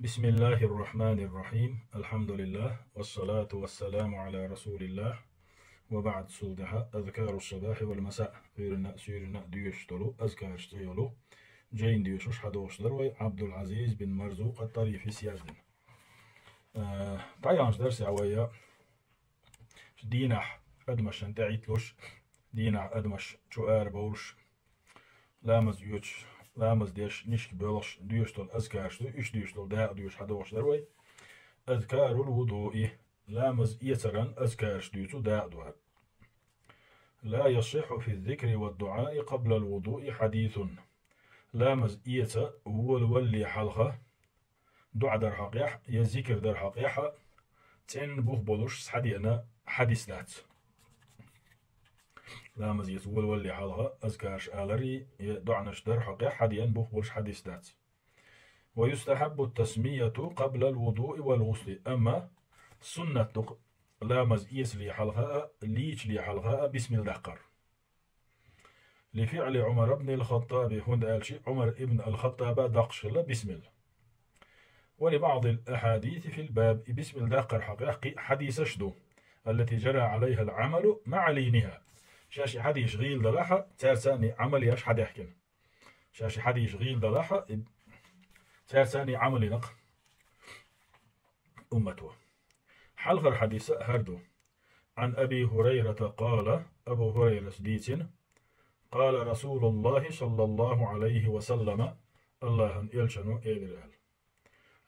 بسم الله الرحمن الرحيم الحمد لله والصلاة والسلام على رسول الله وبعد سودها أذكار الصباح والمساء سيرنا ديوشتلو أذكار شتيولو جين ديوشوش حدوشتر وي عبد العزيز بن مرزوق الطريفي سيازدن طيانش درس عوية دينح أدمش انت عيتلوش دينح أدمش شوار بولش لامز يوتش لامز ديش نشك بولش ديوشتل أذكار شتو إش ديوشتل دا ديوش حدوشتر وي أذكار الوضوء لامز يترن أذكار شتيوتو دا دوار لا يصح في الذكر والدعاء قبل الوضوء حديث لامز إيتا هو الولي حلقة دعاء در حقيح يذكر در حقيح تن بوخ بولوش حدينا حديث دات لامز يت هو الولي حلقة أذكارش آلري دعنش در حقيح حديان بوخ بولوش حديث دات ويستحب التسمية قبل الوضوء والغسل أما سنة لامز إيس لي حلقة ليش لي حلقة بسم الدقر لفعل عمر بن الخطاب هند ألشي عمر ابن الخطاب دقش بسم الله ولبعض الأحاديث في الباب بسم الدقر حقيقي حديث شدو التي جرى عليها العمل مع لينها شاشي حديث غيل دلحة تارساني عمل ياش حد يحكن شاشي حديث غيل دلحة تارساني عمل نق أمته حلقة الحديث هردو عن أبي هريرة قال أبو هريرة سديتين قال رسول الله صلى الله عليه وسلم الله يلشنو إيدرال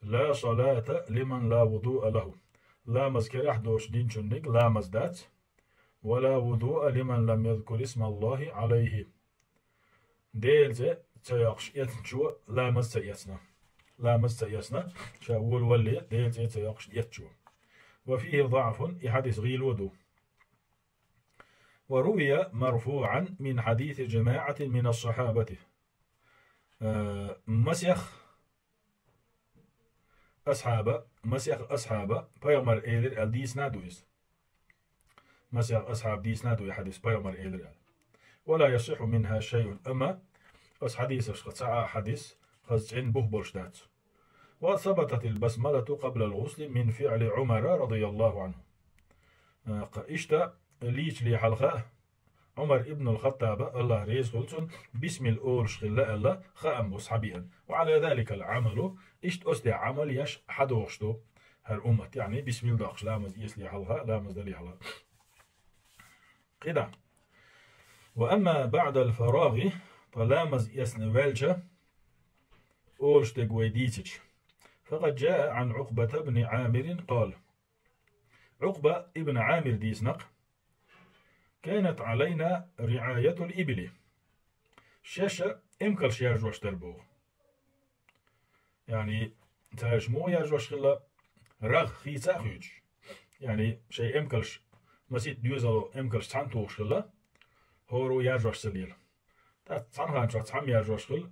لا صلاة لمن لا وضوء له لا مذكر أحدوش دين شنك لا مزدات ولا وضوء لمن لم يذكر اسم الله عليه ديلزي تيقش يتنشو لا مستيسنا لا مستيسنا شاول ولي ديلزي تيقش يتشو وفيه ضعف يحدث غيل ودو وروي مرفوعا من حديث جماعة من الصحابة مسيخ أصحاب بيغمر إيلر الديس نادويس مسيخ أصحاب ديس نادو يحدث بيغمر إيلر ولا يصح منها شيء أما أس حديث ساعة حديث خزعين به برشدات وثبتت البسملة قبل الغسل من فعل عمر رضي الله عنه إشتا ليش لي حلقة عمر ابن الخطاب الله ريز غلسون بسم الأول شغل الله خام وصحبيا وعلى ذلك العمل إشت أسدي عمل يش حدوشتو هر أمة يعني بسم الله لامز يسلي حلقة لامز دلي حلقة قدع وأما بعد الفراغ فلامز يسنوالجا أولشتك ويديتش فقد جاء عن عقبة بن عامر قال عقبة ابن عامر ديسنق كانت علينا رعاية الإبل شاشة إمكال شيرج واشتربو يعني تاجمو يرج واشخلا رغ خيسا خيج يعني شيء إمكالش مسيت ديوزالو إمكالش تانتو واشخلا هورو يرج واشتليل تانخان شو تحم يرج واشخل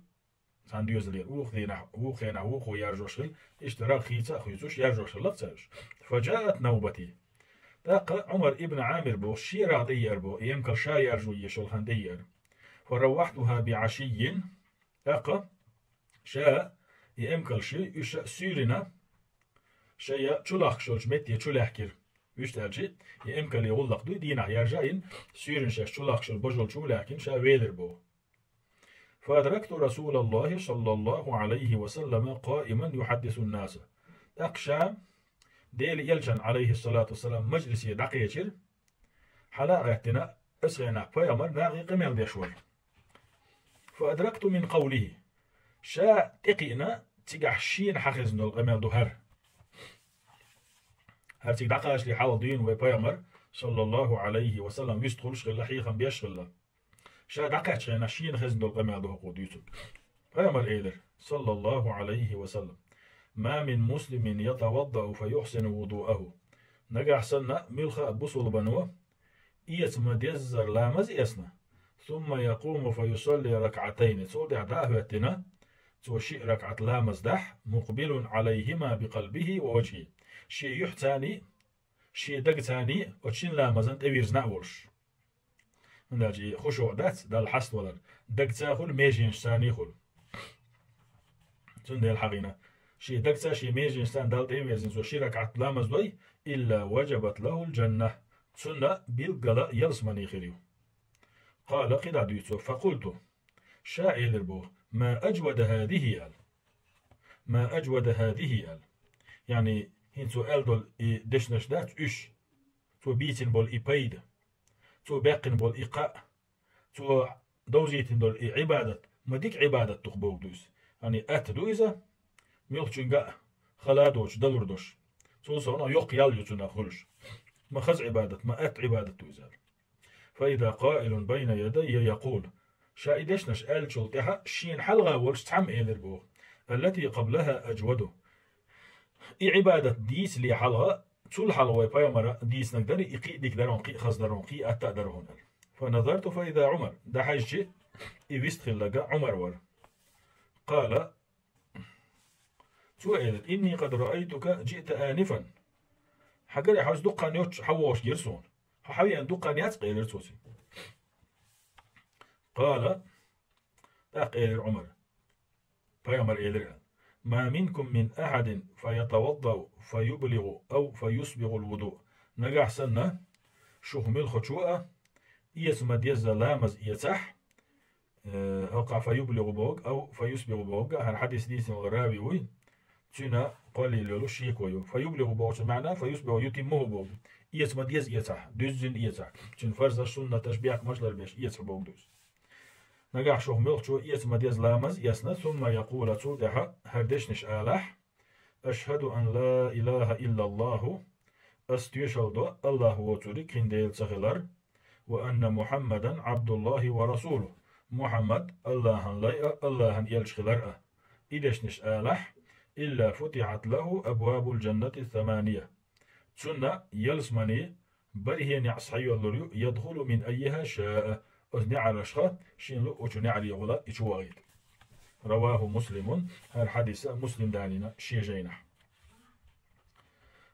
تان ديوزاليل وخينا وخو يرج واشخل اشترى خيسا خيزوش يرج واشخلا تاج فجاءت نوبتي تاق عمر ابن عامر بو شيرا دير بو يمكن شاير جوية شلخان دير فروحتها بعشي تاق شاء يمكن شي يش سيرنا شيء شلخ شلش متي شلحكر يشترجي يمكن يغلق دو دينا يرجعين سيرن شلخ شل بجل شلحكن شا ويدر بو فأدركت رسول الله صلى الله عليه وسلم قائما يحدث الناس تاق ديل يلجن عليه الصلاة والسلام مجلسي دقيقر حلاقتنا اسغينا فيامر ناغي قميل ديشور فأدركت من قوله شا تقينا تقحشين حخزنو القميل دوهر هر تيق دقاش لي حال دين وفيامر صلى الله عليه وسلم يستغل شغل حيخا بيشغل شا دقاش غينا شين خزنو القميل دوه قوديتو فيامر ايدر صلى الله عليه وسلم ما من مسلم يتوضأ فيحسن وضوءه نجح سنة ملخا بصل بنوه إيت مدزر لامز إسنا ثم يقوم فيصلي ركعتين تودع دعوتنا توشي ركعة لامز دح مقبل عليهما بقلبه ووجهه شيء يحتاني شيء دقتاني وشين لامزن تبيرز نعورش نجي خشوع دات دا الحسن ولن دقتاخل ميجين شتاني خل تندي الحقينة شي دكسا شي ميج إنسان دالت إيوزن سو شيرك عتلامز دوي إلا وجبت له الجنة سنة بالقلا يلسمني خيريو. قال قد دويتو فقلت شائل بو ما أجود هذه ال ما أجود هذه ال يعني هنسو ألدول دشنش دات إش تو بيتن بول إبايد تو باقن بول إقاء تو دوزيتن دول عبادة ما ديك عبادة تخبو دوز يعني دويزة ميلتشنغا خلادوش دلردوش تو صونا يوق ياليوتنا خلش ما خز عبادة ما عبادة دوزال. فإذا قائل بين يدي يقول شايدشنش آل شلتها شين حلغة ولش تعم إيلر التي قبلها أجوده عبادة ديس لي حلغة تول حلوة بايمرا ديس نقدر إقي ديك درون قي خز درون قي أتا درون. فنظرت فإذا عمر ده حاجة إيست خلقة عمر ور قال سؤال إني قد رأيتك جئت آنفا حقري حوش دقان يوتش حوش جرسون حوي أن دقان يتقيل رسوسي. قال أقيل عمر بايمر إيلر ما منكم من أحد فيتوضأ فيبلغ أو فيسبغ الوضوء نجح سنة شهمل خشوءة يسمى ديز لامز يتح أوقع فيبلغ بوق أو فيسبغ بوق هالحديث ديس الغرابي وي تنا قال له شيء كويو فيبلغ بوق معناه فيسبغ يتمه بوق يسمى ديز يتح دوزن يتح تن فرز السنة تشبيع مجلر بيش يتح بوق دوز نجح شهمل خشوء يسمى ديز لامز يسنى ثم يقول تودها هردشنش آلح أشهد أن لا إله إلا الله أستيشل دو الله وتوري كنديل سخلر وأن محمدا عبد الله ورسوله محمد الله لا الله يلشخلر إدشنش آلح إلا فتحت له أبواب الجنة الثمانية سنة يلسمني بريه نعصحي اللوريو يدخل من أيها شاء أذنع عرشها شين لو أجنع يغلا إجواغيد. رواه مسلم الحديث مسلم دانينا شيجينا.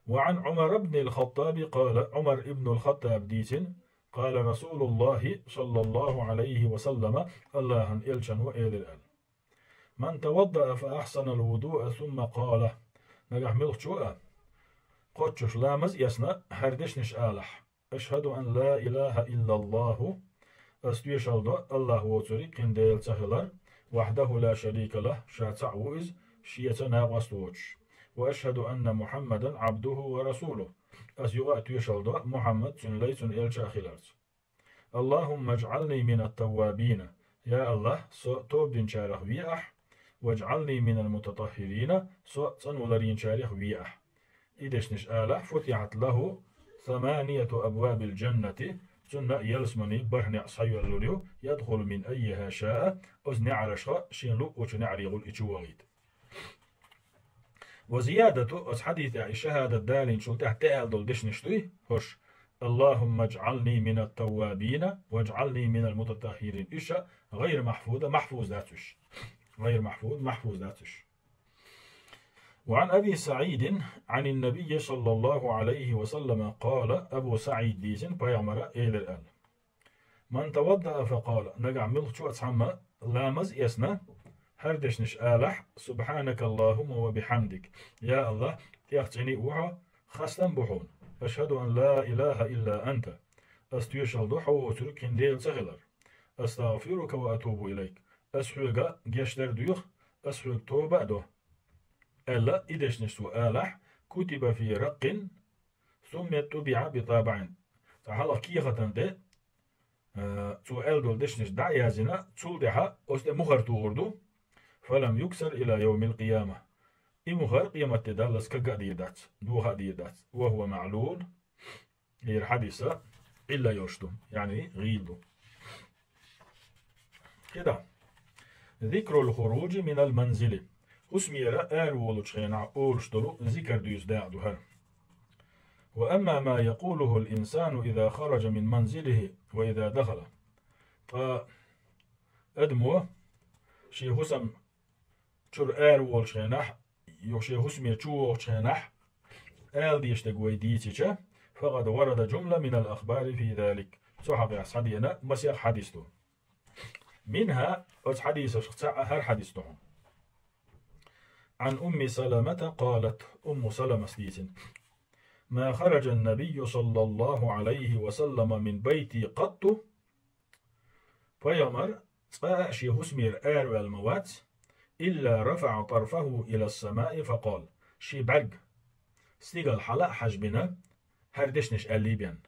وعن عمر بن الخطاب قال عمر بن الخطاب ديسن قال رسول الله صلى الله عليه وسلم الله إلشن وإيل الآن من توضأ فأحسن الوضوء ثم قال نجح ملخشوء قدش لامز يسنى هردشنش آلح أشهد أن لا إله إلا الله أستيشل الله وتري كنديل سهلر وحده لا شريك له شاتع وإز شيتنا وستوش وأشهد أن محمدا عبده ورسوله أسيغا تيشل محمد سنليتن إلشا خلارت. اللهم اجعلني من التوابين يا الله سو توب دين شارح ويأح واجعلني من المتطهرين سو تنولرين شارح ويأح. إدشنش آلح فتحت له 8 أبواب الجنة سنة يلسمني برهن أصحي اللوليو يدخل من أيها شاء أزنع عرشها شينلو وشنعريغ الإجواغيد. وزيادة حديث الشهادة الدالين شلته تأل دول دشنشتوي هش اللهم اجعلني من التوابين واجعلني من المتطهرين إشا غير محفوظة محفوظ ذاتش غير محفوظ ذاتش. وعن أبي سعيد عن النبي صلى الله عليه وسلم قال أبو سعيد ديزن بيامر إلى الآن من توضأ فقال نجع ملخشو أتسمى لامز يسنى هردشنش آلح سبحانك اللهم وبحمدك يا الله يختني وها خستن بحون أشهد أن لا إله إلا أنت أستيشل دوحو وترك ديل سغلر أستغفرك وأتوب إليك أسحوغا جشتر ديوخ أسحوغ توبة دو ألا إدشنش آلح كتب في رق ثم تبع بطابع تعالى كيغة دي سؤال دول دشنش دعيازنا تول دحا أست مخر توردو فلم يكسر إلى يوم القيامة إمخر قيامة تدالس كقديدات دوها ديدات وهو معلول غير حديثة إلا يرشدو يعني غيلدو كده. ذكر الخروج من المنزل اسميرا آل ولوشخينا أولشتلو ذكر ديوز داعدو هر. وأما ما يقوله الإنسان إذا خرج من منزله وإذا دخل فأدمو شي حسم شر آل ولوشخينا يوشي حسمي تشوشخينا آل ديشتقوي ديتيشا فقد ورد جملة من الأخبار في ذلك صحابي أصحابينا مسيح حديثه منها حديث شخصاء هر حديثهم عن أم سلمة قالت أم سلمة سديسن ما خرج النبي صلى الله عليه وسلم من بيتي قط فيمر شي هسمير والموات إلا رفع طرفه إلى السماء فقال شي برق استيقل حلا حجبنا هردشنش الليبيان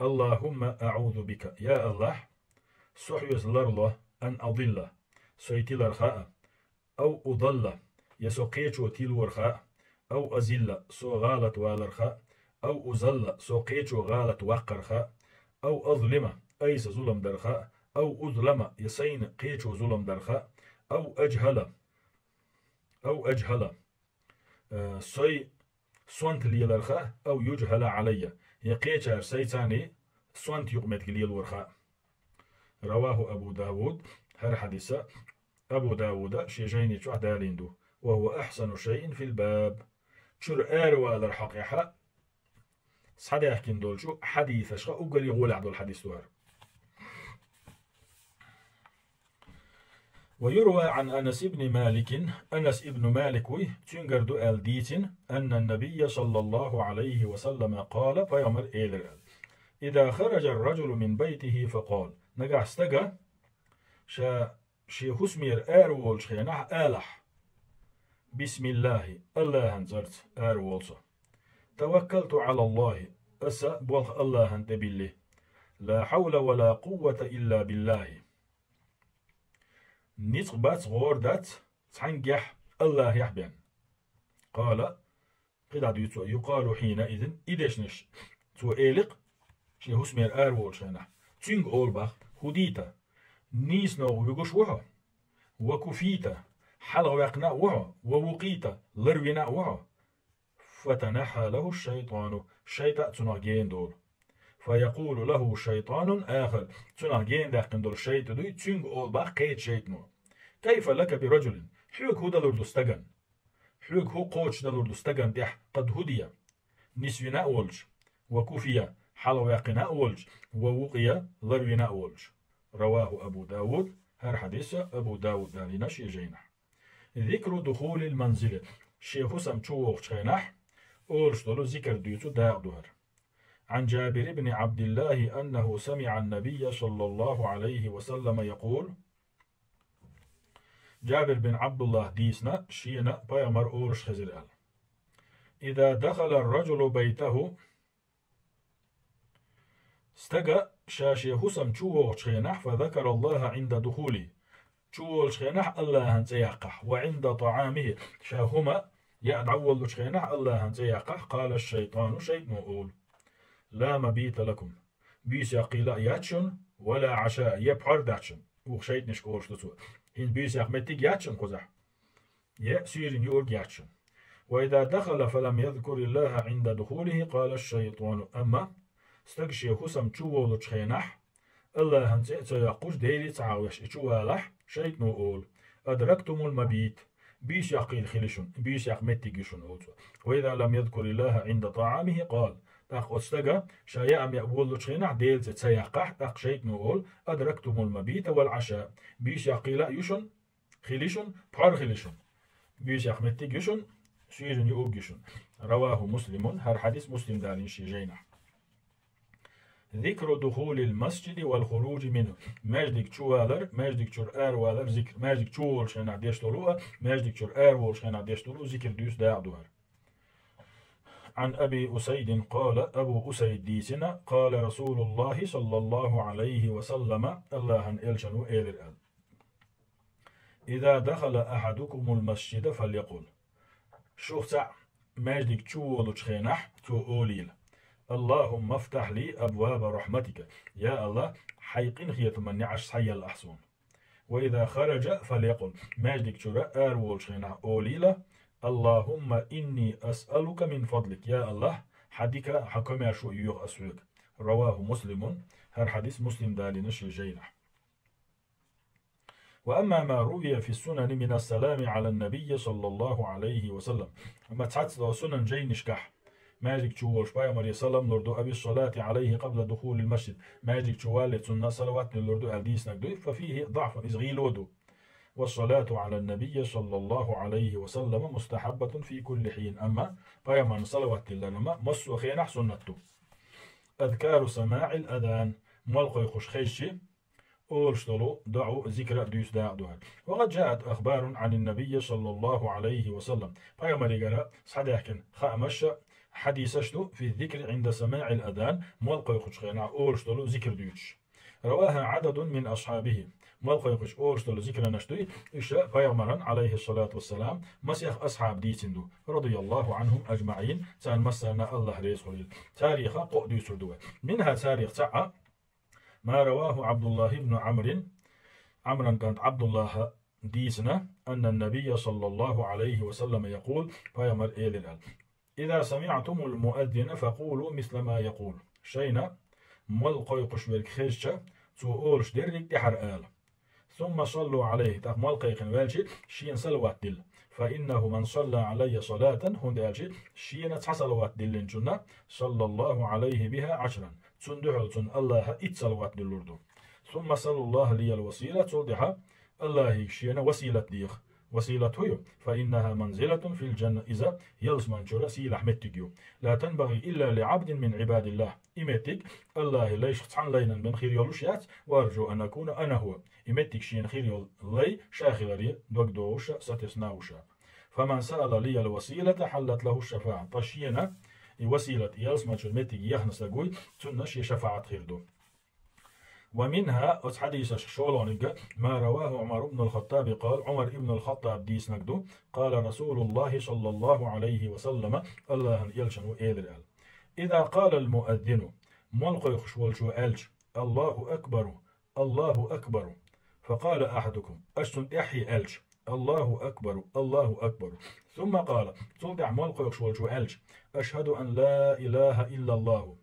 اللهم أعوذ بك يا الله سحيز لرله أن أضل سيتي لرخاء أو أضل يسوقيتشو تيل ورخاء أو أزل سو غالة والرخاء أو أزل سوقيتشو غالة وقرخاء أو أظلم أيس ظلم درخاء أو أظلم يسين قيتشو ظلم درخاء أو أجهل سي سونت ليلرخاء أو يجهل علي يقيتشار سيتاني سونت يقمت ليل ورخاء رواه أبو داود هر حديثة أبو داود شيجيني تشوح داليندو وهو أحسن شيء في الباب شر آروا للحقيقة صحيح يحكي دولشو حديث أشخاء أقل يقول عبد الحديث دوار. ويروى عن أنس بن مالك أنس بن مالك تنقر دو ديتن أن النبي صلى الله عليه وسلم قال فيامر إيدر إذا خرج الرجل من بيته فقال نقع استقى شي حسمير آرول شخينح آلح بسم الله الله هنزرت آرولصا توكلت على الله أسا بوخ الله هنت بالله لا حول ولا قوة إلا بالله نتقبات غوردات تعنجح الله يحبين قال قد يقال حينئذ إدشنش تو إيلق شي حسمير آرول شخينح تنج أولبخ هديتا نيس نوغ بيقوش وحا وكفيتا حلغ وقنا وحا ووقيتا لروينا وحا فتنحى له الشيطان شيطان تنغين دول فيقول له شيطان آخر تنغين داقن دول شيط دوي تنغ أول باق قيد شيطنو كيف لك برجل حلوك هو دلور دستغن حلوك هو قوش دلور دستغن ديح قد هدية نسونا أولج وكفية حلغ وقنا أولج ووقيا لروينا أولج رواه أبو داود هر حديثة أبو داود دالينا شيجينح ذكر دخول المنزل شيخ سم تشوغ شينح أولشتلو ذكر ديوتو داغ دوهر عن جابر بن عبد الله أنه سمع النبي صلى الله عليه وسلم يقول جابر بن عبد الله ديسنا شينا بيامر أورش خزر إذا دخل الرجل بيته استقى شاشي حسم تشوغ شينح فذكر الله عند دخوله تشوغ شينح الله هنسيقح وعند طعامه شاهما يدعول شينح الله هنسيقح قال الشيطان شيء نقول لا مبيت لكم بيس يقيل ياتشن ولا عشاء يبحر داتشن وخشيت نشكورش تسوى هن بيس يقمتك ياتشن قزح يأسير يورج ياتشن وإذا دخل فلم يذكر الله عند دخوله قال الشيطان أما استقشي حسم تشوغ شينح الله هنسيقش ديلي تعاوش تشوالح شيء نقول أدركتم المبيت بيس يقيل خلشن بيس يقمتك يشن وإذا لم يذكر الله عند طعامه قال تاق أستجا شيء أم يقول شينح ديل تسيقح تاق شيء نقول أدركتم المبيت والعشاء بيس يقيل يشن خلشن بحر خلشن بيس يقمتك يشن سيرن يؤج يشن رواه مسلم هر حديث مسلم دالين شيجينح ذكر دخول المسجد والخروج منه ماجدك تشوالر ماجدك تشور والر ذكر ماجدك تشول شنا ديشتلوه ماجدك تشور وول شنا ديشتلو ذكر ديوس داعدوهر عن أبي أسيد قال أبو أسيد ديسنا قال رسول الله صلى الله عليه وسلم الله أن إلشنو إيلر إذا دخل أحدكم المسجد فليقل شوختا ماجدك تشول شخينح تو أوليل اللهم افتح لي أبواب رحمتك يا الله حيقين خيط من نعش حي الأحسن وإذا خرج فليقل ماجدك تشرا أرول شينا أوليلا اللهم إني أسألك من فضلك يا الله حديك حكم شو يوغ أسوك رواه مسلم هر حديث مسلم دالي نشي جينح وأما ما روي في السنن من السلام على النبي صلى الله عليه وسلم أما تحدث سنن جينشكح ماجدك تشوالش بايمر يسلم لردو أبي الصلاة عليه قبل دخول المسجد ماجدك تشوالت سنة صلوات لردو أديس نقدو ففيه ضعف إزغيل ودو والصلاة على النبي صلى الله عليه وسلم مستحبة في كل حين. أما بيمان صلوات لنا مصو خينا سنته. أذكار سماع الأذان ملقي خش خيشي أورشتلو دعو ذكر ديس داعدوها. وقد جاءت أخبار عن النبي صلى الله عليه وسلم بيمان رجال صدقن خامش حديثشتو في الذكر عند سماع الأذان ملقي خش خينا أورشتلو ذكر ديش. رواها عدد من أصحابه ملقي خش أورشتلو ذكر نشتوي إشاء بيمان عليه الصلاة والسلام مسيح أصحاب ديسندو رضي الله عنهم أجمعين. تان مسنا الله ريس خليل تاريخ قؤدو سردوه. منها تاريخ ساعة ما رواه عبد الله بن عمرو كانت عبد الله ديسنا أن النبي صلى الله عليه وسلم يقول بيامر إيل إذا سمعتم المؤذن فقولوا مثل ما يقول شينا ملقي قشبرك خيشة تو أورش درك دحر آل ثم صلوا عليه تاق ملقي قنوالشي شين صلوات دل فإنه من صلى علي صلاة هندالشي شين صلوات دل جنة صلى الله عليه بها 10 تندحل الله صلوات دلوردو. ثم صلى الله لي الوسيلة تودها الله شين وسيلة ديخ وسيلة هيو فإنها منزلة في الجنة إذا يلزم جرى سيلة متجيو لا تنبغي إلا لعبد من عباد الله إمتك الله ليش عن لينا من خير يولوشيات وأرجو أن أكون أنا هو إمتك شين خير يول لي شاخلري دوغدوش ستسناوشا. فمن سأل لي الوسيلة حلت له الشفاعة طشينا وسيلة يلزم جرى متك يخنس لقوي تنشي شفاعة خير دو. ومنها حديث شولونيجا ما رواه عمر بن الخطاب قال عمر بن الخطاب ديس نقدو قال رسول الله صلى الله عليه وسلم الله يلشن إيدر إذا قال المؤذن ملقي خشول شو ألج الله أكبر الله أكبر فقال أحدكم أشتن إحي ألج الله أكبر الله أكبر ثم قال صدع ملقي خشول شو ألج أشهد أن لا إله إلا الله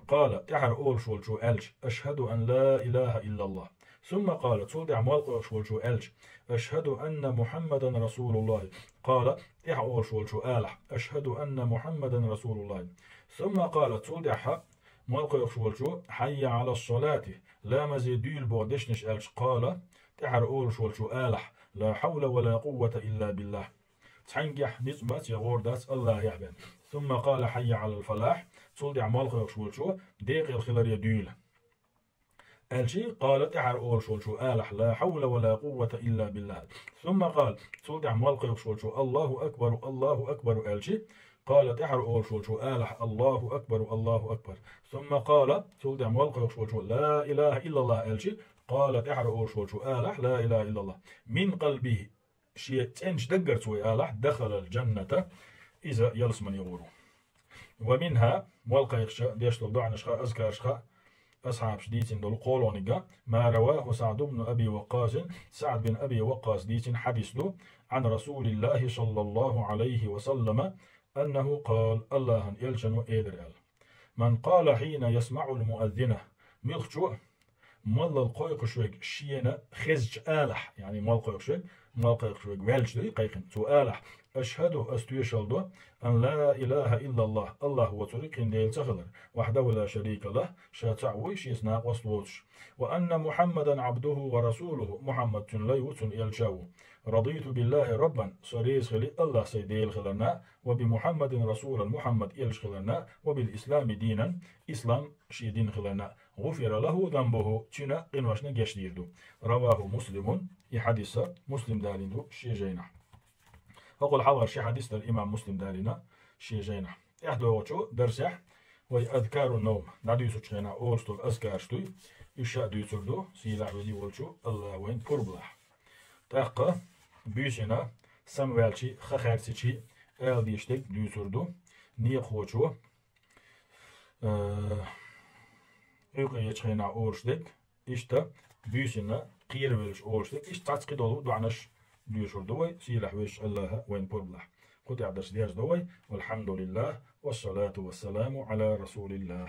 قال تحر أول شول شو ألج أشهد أن لا إله إلا الله ثم قال تصدع مالق شول شو ألج أشهد أن محمدا رسول الله قال تحر أول شول شو آلح أشهد أن محمدا رسول الله ثم قال تصدع مالق شول شو حي على الصلاة لا مزيديل بودشنش ألج قال تحر أول شول شو آلح لا حول ولا قوة إلا بالله تنجح نسبة يغوردات الله يحبن. ثم قال حي على الفلاح تصدع مالق شول شو ديق الخلر يديل الشي قال تحر أول شول شو آلح لا حول ولا قوة إلا بالله. ثم قال تصدع مالق شول شو الله أكبر الله أكبر الشي قال تحر أول شول شو آلح الله أكبر الله أكبر. ثم قال تصدع مالق شول شو لا إله إلا الله الشي قال تحر أول شول شو آلح لا إله إلا الله من قلبه شيء تنش دقر سوي آلح دخل الجنة إذا يلس من يغورو. ومنها والقى يخشى ديشتل دعنا شخا أذكر شخا أصحاب شديتين دول قولونيقا ما رواه سعد بن أبي وقاص سعد بن أبي وقاص ديتين حديث له عن رسول الله صلى الله عليه وسلم أنه قال الله يلشن إيدر من قال حين يسمع المؤذنة ملخشو مال القيق شويك شينا خزج آلح يعني مال القيق شويك مال القيق شويك والش دي قيقن تو آلح أشهد أستيشل أن لا إله إلا الله الله هو طريق ديل تخلر وحده لا شريك له شاتعوي شيسنا وصلوش وأن محمدا عبده ورسوله محمد ليوتن يلشاو رضيت بالله ربا صريز خلي الله سيديل خلرنا وبمحمد رسولا محمد يلش خلرنا وبالإسلام دينا إسلام شي دين خلرنا غفر له ذنبه تنا قنوشنا جشديردو. رواه مسلم يحدث مسلم داليندو شي جينا أقول حضر شي حديث الإمام مسلم دالينا شي جينا يحدو وشو درسح وأذكار النوم نادو يسوچنا أورستول أذكار شتوي يشاء دويتردو سيلا ودي ولشو الله وين فربلح تاقا بيشنا سموالشي خخارسيشي ال ديشتك دويتردو نيخوچو Uyku geçkena oruçluk işte büyüsüne qiyir veriş oruçluk işte tatski dolu duanaş diyordur doy silah veş Allah'a ve inpurlah kut yadırş diyaz doy velhamdülillah ve salatu ve selamu ala Resulillah.